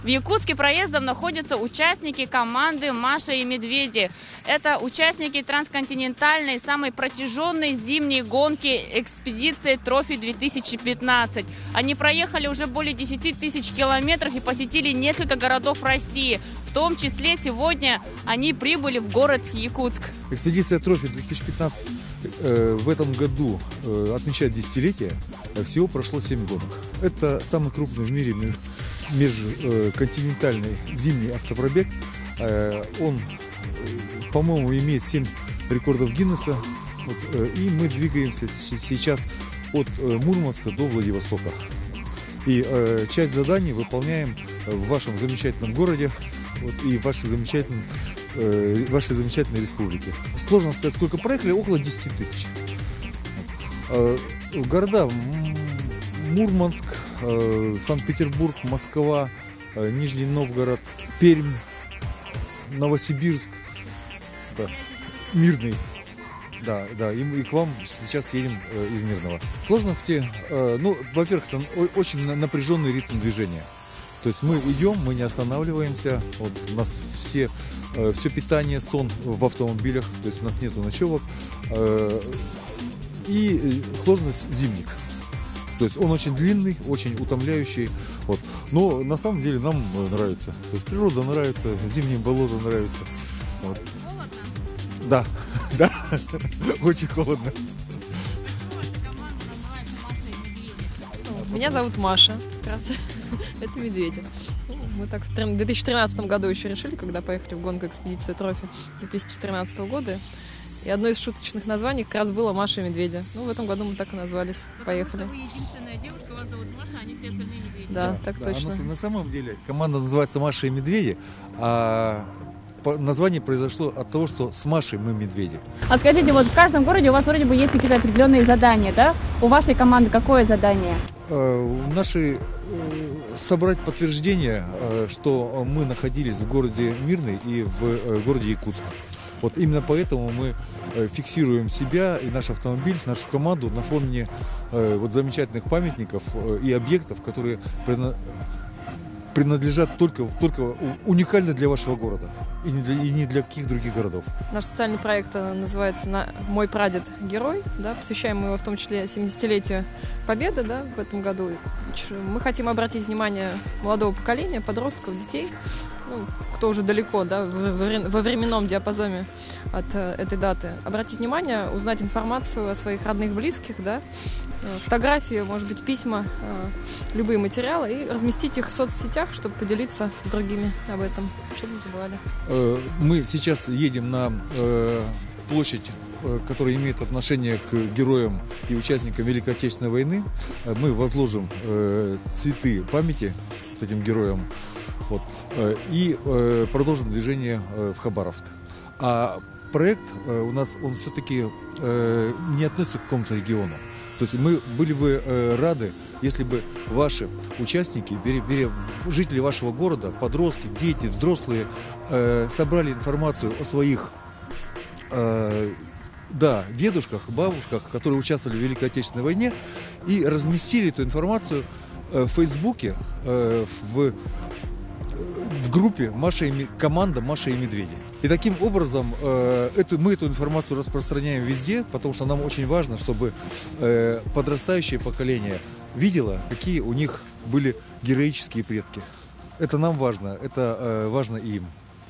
В Якутске проездом находятся участники команды «Маша и Медведи». Это участники трансконтинентальной, самой протяженной зимней гонки экспедиции «Трофи-2015». Они проехали уже более 10 тысяч километров и посетили несколько городов России. В том числе сегодня они прибыли в город Якутск. Экспедиция «Трофи-2015» в этом году отмечает десятилетие. Всего прошло 7 гонок. Это самый крупный в мире межконтинентальный зимний автопробег. Он, по-моему, имеет 7 рекордов Гиннесса. И мы двигаемся сейчас от Мурманска до Владивостока. И часть заданий выполняем в вашем замечательном городе и в вашей замечательной республике. Сложно сказать, сколько проехали, около 10 тысяч. Города Мурманск, Санкт-Петербург, Москва, Нижний Новгород, Пермь, Новосибирск, да, Мирный. Да, и к вам сейчас едем из Мирного. Сложности, во-первых, там очень напряженный ритм движения. То есть мы идем, мы не останавливаемся. Вот у нас все питание, сон в автомобилях, то есть у нас нету ночевок. И сложность зимник. То есть он очень длинный, очень утомляющий. Вот. Но на самом деле нам нравится. То есть природа нравится, зимние болота нравятся. Вот. Да, да, очень холодно. Меня зовут Маша, как раз это медведи. Мы так в 2013 году еще решили, когда поехали в гонку экспедиции «Трофи» 2013 года. И одно из шуточных названий как раз было «Маша и Медведи». В этом году мы так и назвались. Поехали. Потому что вы единственная девушка, вас зовут Маша, а не все остальные медведи. Да, так точно. На самом деле команда называется «Маша и Медведи», а название произошло от того, что с Машей мы медведи. А скажите, вот в каждом городе у вас вроде бы есть какие-то определенные задания, да? У вашей команды какое задание? Наши собрать подтверждение, что мы находились в городе Мирный и в городе Якутск. Вот именно поэтому мы фиксируем себя и наш автомобиль, нашу команду на фоне замечательных памятников и объектов, которые принадлежат только уникально для вашего города и не для каких других городов. Наш социальный проект называется «Мой прадед герой». Да, посвящаем его в том числе 70-летию Победы, да, в этом году. Мы хотим обратить внимание молодого поколения, подростков, детей, кто уже далеко, да, во временном диапазоне от этой даты. Обратить внимание, узнать информацию о своих родных, близких, да, фотографии, может быть, письма, любые материалы, и разместить их в соцсетях, чтобы поделиться с другими об этом, чтобы не забывали. Мы сейчас едем на площадь, которая имеет отношение к героям и участникам Великой Отечественной войны. Мы возложим цветы памяти этим героям. Вот, и продолжим движение в Хабаровск. А проект у нас, он все-таки не относится к какому-то региону. То есть мы были бы рады, если бы ваши участники, жители вашего города, подростки, дети, взрослые, собрали информацию о своих дедушках, бабушках, которые участвовали в Великой Отечественной войне, и разместили эту информацию в Фейсбуке, в группе команда «Маша и Медведи». И таким образом мы эту информацию распространяем везде, потому что нам очень важно, чтобы подрастающее поколение видело, какие у них были героические предки. Это нам важно, это важно и им.